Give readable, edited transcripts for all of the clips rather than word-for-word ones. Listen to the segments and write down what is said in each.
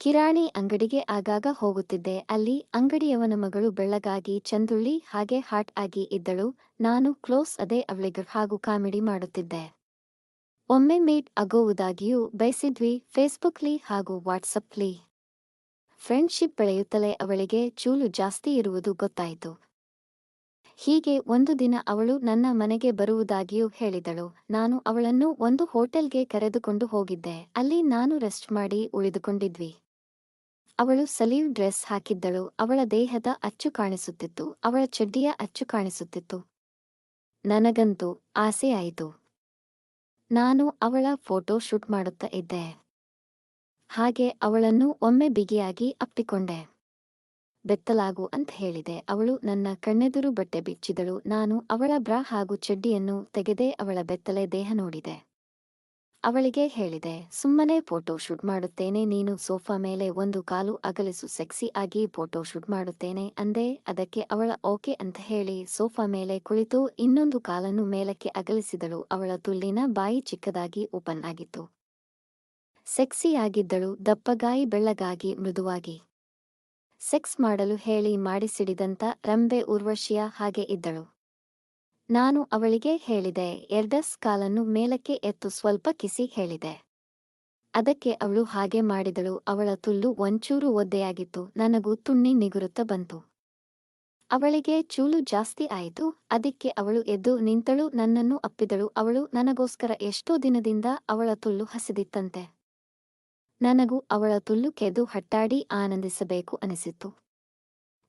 ಕಿರಾಣಿ ಅಂಗಡಿಗೆ ಆಗಾಗ ಹೋಗುತ್ತಿದ್ದೆ. ಅಲ್ಲಿ ಅಂಗಡಿಯವನ ಮಗಳು ಬೆಳ್ಳಗಾಗಿ ಚಂದುಳ್ಳಿ ಹಾಗೆ ಹಾಟ್ ಆಗಿ ಇದ್ದಳು. ನಾನು ಕ್ಲೋಸ್ ಅದೇ ಅವಳಿಗೆ ಹಾಗೂ ಕಾಮಿಡಿ ಮಾಡುತ್ತಿದ್ದೆ. ಒಮ್ಮೆ ಮೀಟ್ ಆಗೋವುದಾಗಿಯೂ ಬಯಸಿದ್ವಿ. ಫೇಸ್ಬುಕ್ಲಿ ಹಾಗೂ ವಾಟ್ಸಪ್ಲಿ ಫ್ರೆಂಡ್ಶಿಪ್ ಬೆಳೆಯುತ್ತಲೇ ಅವಳಿಗೆ ಚೂಲು ಜಾಸ್ತಿ ಇರುವುದು ಗೊತ್ತಾಯಿತು. ಹೀಗೆ ಒಂದು ದಿನ ಅವಳು ನನ್ನ ಮನೆಗೆ ಬರುವುದಾಗಿಯೂ ಹೇಳಿದಳು. ನಾನು ಅವಳನ್ನು ಒಂದು ಹೋಟೆಲ್ಗೆ ಕರೆದುಕೊಂಡು ಹೋಗಿದ್ದೆ. ಅಲ್ಲಿ ನಾನು ರೆಸ್ಟ್ ಮಾಡಿ ಉಳಿದುಕೊಂಡಿದ್ವಿ. ಅವಳು ಸಲೀವ್ ಡ್ರೆಸ್ ಹಾಕಿದ್ದಳು. ಅವಳ ದೇಹದ ಅಚ್ಚು ಕಾಣಿಸುತ್ತಿತ್ತು. ಅವಳ ಚಡ್ಡಿಯ ಅಚ್ಚು ಕಾಣಿಸುತ್ತಿತ್ತು. ನನಗಂತೂ ಆಸೆಯಾಯಿತು. ನಾನು ಅವಳ ಫೋಟೋ ಶೂಟ್ ಮಾಡುತ್ತಾ ಇದ್ದೆ. ಹಾಗೆ ಅವಳನ್ನು ಒಮ್ಮೆ ಬಿಗಿಯಾಗಿ ಅಪ್ಪಿಕೊಂಡೆ. ಬೆತ್ತಲಾಗು ಅಂತ ಹೇಳಿದೆ. ಅವಳು ನನ್ನ ಕಣ್ಣೆದುರು ಬಟ್ಟೆ ಬಿಚ್ಚಿದಳು. ನಾನು ಅವಳ ಬ್ರಾ ಹಾಗೂ ಚಡ್ಡಿಯನ್ನು ತೆಗೆದೆ ಅವಳ ಬೆತ್ತಲೆ ದೇಹ ನೋಡಿದೆ. ಅವಳಿಗೆ ಹೇಳಿದೆ, ಸುಮ್ಮನೆ ಫೋಟೋ ಶೂಟ್ ಮಾಡುತ್ತೇನೆ, ನೀನು ಸೋಫಾ ಮೇಲೆ ಒಂದು ಕಾಲು ಅಗಲಿಸು, ಸೆಕ್ಸಿ ಆಗಿ ಫೋಟೋ ಶೂಟ್ ಮಾಡುತ್ತೇನೆ ಅಂದೆ. ಅದಕ್ಕೆ ಅವಳ ಓಕೆ ಅಂತ ಹೇಳಿ ಸೋಫಾ ಮೇಲೆ ಕುಳಿತು ಇನ್ನೊಂದು ಕಾಲನ್ನು ಮೇಲಕ್ಕೆ ಅಗಲಿಸಿದಳು. ಅವಳ ತುಲ್ಲಿನ ಬಾಯಿ ಚಿಕ್ಕದಾಗಿ ಓಪನ್ ಆಗಿತ್ತು. ಸೆಕ್ಸಿಯಾಗಿದ್ದಳು, ದಪ್ಪಗಾಯಿ ಬೆಳ್ಳಗಾಗಿ ಮೃದುವಾಗಿ. ಸೆಕ್ಸ್ ಮಾಡಲು ಹೇಳಿ ಮಾಡಿಸಿಡಿದಂತ ರಂಬೆ ಊರ್ವಶಿಯ ಹಾಗೆ ಇದ್ದಳು. ನಾನು ಅವಳಿಗೆ ಹೇಳಿದೆ, ಎರ್ಡಸ್ ಕಾಲನ್ನು ಮೇಲಕ್ಕೆ ಎತ್ತು, ಸ್ವಲ್ಪ ಕಿಸಿ ಹೇಳಿದೆ. ಅದಕ್ಕೆ ಅವಳು ಹಾಗೆ ಮಾಡಿದಳು. ಅವಳ ತುಲ್ಲು ಒಂಚೂರು ಒದ್ದೆಯಾಗಿತ್ತು. ನನಗೂ ತುಣ್ಣಿ ನಿಗುರುತ್ತ ಬಂತು. ಅವಳಿಗೆ ಚೂಲು ಜಾಸ್ತಿ ಆಯಿತು. ಅದಕ್ಕೆ ಅವಳು ಎದ್ದು ನಿಂತಳು, ನನ್ನನ್ನು ಅಪ್ಪಿದಳು. ಅವಳು ನನಗೋಸ್ಕರ ಎಷ್ಟೋ ದಿನದಿಂದ ಅವಳ ತುಲ್ಲು ಹಸಿದಿತ್ತಂತೆ. ನನಗೂ ಅವಳ ತುಲ್ಲು ಕೆದು ಹಟ್ಟಾಡಿ ಆನಂದಿಸಬೇಕು ಅನಿಸಿತು.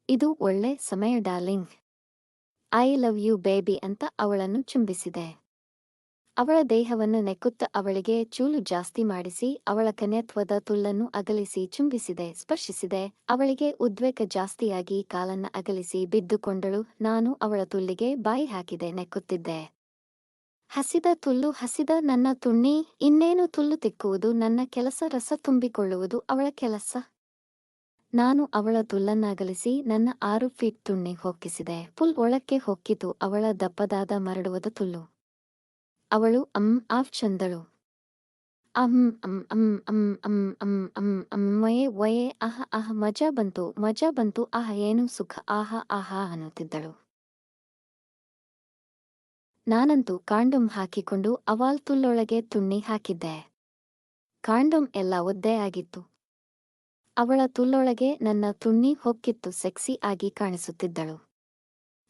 ಇದು ಒಳ್ಳೆ ಸಮಯ darling, I love you baby ಅಂತ ಅವಳನ್ನು ಚುಂಬಿಸಿದೆ. ಅವಳ ದೇಹವನ್ನು ನೆಕ್ಕುತ್ತ ಅವಳಿಗೆ ಚೂಲು ಜಾಸ್ತಿ ಮಾಡಿಸಿ ಅವಳ ಕನ್ಯತ್ವದ ತುಲ್ಲನ್ನು ಅಗಲಿಸಿ ಚುಂಬಿಸಿದೆ, ಸ್ಪರ್ಶಿಸಿದೆ. ಅವಳಿಗೆ ಉದ್ವೇಗ ಜಾಸ್ತಿಯಾಗಿ ಕಾಲನ್ನ ಅಗಲಿಸಿ ಬಿದ್ದುಕೊಂಡಳು. ನಾನು ಅವಳ ತುಲ್ಲಿಗೆ ಬಾಯಿ ಹಾಕಿದೆ, ನೆಕ್ಕುತ್ತಿದ್ದೆ. ಹಸಿದ ತುಲ್ಲು, ಹಸಿದ ನನ್ನ ತುಣ್ಣಿ. ಇನ್ನೇನು ತುಲ್ಲು ತಿಕ್ಕುವುದು ನನ್ನ ಕೆಲಸ, ರಸ ತುಂಬಿಕೊಳ್ಳುವುದು ಅವಳ ಕೆಲಸ. ನಾನು ಅವಳ ತುಲ್ಲನ್ನಗಲಿಸಿ ನನ್ನ 6 ಫೀಟ್ ತುಣ್ಣಿ ಹೊಕ್ಕಿಸಿದೆ. ಫುಲ್ ಒಳಕ್ಕೆ ಹೊಕ್ಕಿತು ಅವಳ ದಪ್ಪದಾದ ಮರಡುವದ ತುಲ್ಲು. ಅವಳು ಆಫ್ ಚಂದಳು. ವಯೇ ವಯೇ, ಆಹ ಮಜಾ ಬಂತು, ಮಜಾ ಬಂತು, ಆಹ ಏನು ಸುಖ, ಆಹಾ ಆಹಾ ಅನ್ನುತ್ತಿದ್ದಳು. ನಾನಂತೂ ಕಾಂಡೋಮ್ ಹಾಕಿಕೊಂಡು ಅವಾಲ್ ತುಲ್ಲೊಳಗೆ ತುಣ್ಣಿ ಹಾಕಿದ್ದೆ. ಕಾಂಡೋಮ್ ಎಲ್ಲ ಒದ್ದೆ ಆಗಿತ್ತು. ಅವಳ ತುಲ್ಲೊಳಗೆ ನನ್ನ ತುಣ್ಣಿ ಹೊಕ್ಕಿತ್ತು. ಸೆಕ್ಸಿ ಆಗಿ ಕಾಣಿಸುತ್ತಿದ್ದಳು.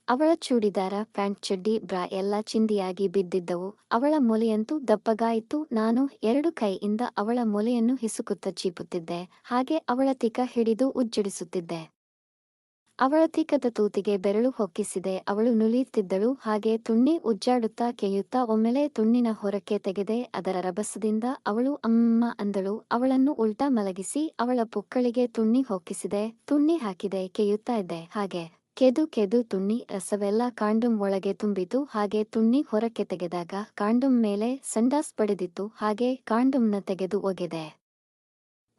ಅವಳ ಚೂಡಿದಾರ, ಪ್ಯಾಂಟ್, ಚಡ್ಡಿ, ಬ್ರಾ ಎಲ್ಲ ಚಿಂದಿಯಾಗಿ ಬಿದ್ದಿದ್ದವು. ಅವಳ ಮೊಲೆಯಂತೂ ದಪ್ಪಗಾಯಿತು. ನಾನು 2 ಕೈಯಿಂದ ಅವಳ ಮೊಲೆಯನ್ನು ಹಿಸುಕುತ್ತ ಚೀಪುತ್ತಿದ್ದೆ. ಹಾಗೆ ಅವಳ ತಿಕ ಹಿಡಿದು ಉಜ್ಜಡಿಸುತ್ತಿದ್ದೆ. ಅವಳ ತಿಕ್ಕದ ತೂತಿಗೆ ಬೆರಳು ಹೊಕ್ಕಿಸಿದೆ. ಅವಳು ನುಲಿಯುತ್ತಿದ್ದಳು. ಹಾಗೆ ತುಣ್ಣಿ ಉಜ್ಜಾಡುತ್ತಾ ಕೆಯ್ಯುತ್ತಾ ಒಮ್ಮೆಲೆ ತುಣ್ಣಿನ ಹೊರಕ್ಕೆ ತೆಗೆದೆ. ಅದರ ರಭಸದಿಂದ ಅವಳು ಅಮ್ಮ ಅಂದಳು. ಅವಳನ್ನು ಉಲ್ಟಾ ಮಲಗಿಸಿ ಅವಳ ಪುಕ್ಕಳಿಗೆ ತುಣ್ಣಿ ಹೊಕ್ಕಿಸಿದೆ. ತುಣ್ಣಿ ಹಾಕಿದೆ, ಕೆಯ್ಯುತ್ತಾ ಇದ್ದೆ. ಹಾಗೆ ಕೆದು ತುಣ್ಣಿ ರಸವೆಲ್ಲ ಕಾಂಡೋಮ್ ಒಳಗೆ ತುಂಬಿತು. ಹಾಗೆ ತುಣ್ಣಿ ಹೊರಕ್ಕೆ ತೆಗೆದಾಗ ಕಾಂಡೋಮ್ ಮೇಲೆ ಸಂಡಾಸ್ ಬಡಿದಿತ್ತು. ಹಾಗೆ ಕಾಂಡೋಮ್ನ ತೆಗೆದು ಒಗೆದೆ.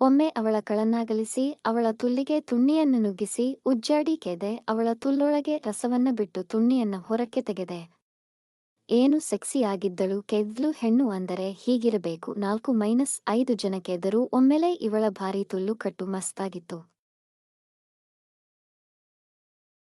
ಒಮ್ಮೆ ಅವಳ ಕಳನ್ನಾಗಲಿಸಿ ಅವಳ ತುಲ್ಲಿಗೆ ತುಣ್ಣಿಯನ್ನು ನುಗ್ಗಿಸಿ ಉಜ್ಜಾಡಿ ಕೆದೆ. ಅವಳ ತುಲ್ಲೊಳಗೆ ರಸವನ್ನ ಬಿಟ್ಟು ತುಣ್ಣಿಯನ್ನ ಹೊರಕ್ಕೆ ತೆಗೆದೆ. ಏನು ಸೆಕ್ಸಿಯಾಗಿದ್ದಳು. ಕೆದ್ಲು ಹೆಣ್ಣು ಅಂದರೆ ಹೀಗಿರಬೇಕು. 4-5 ಜನ ಕೆದರು ಒಮ್ಮೆಲೆ. ಇವಳ ಭಾರಿ ತುಲ್ಲು ಕಟ್ಟು ಮಸ್ತಾಗಿತ್ತು.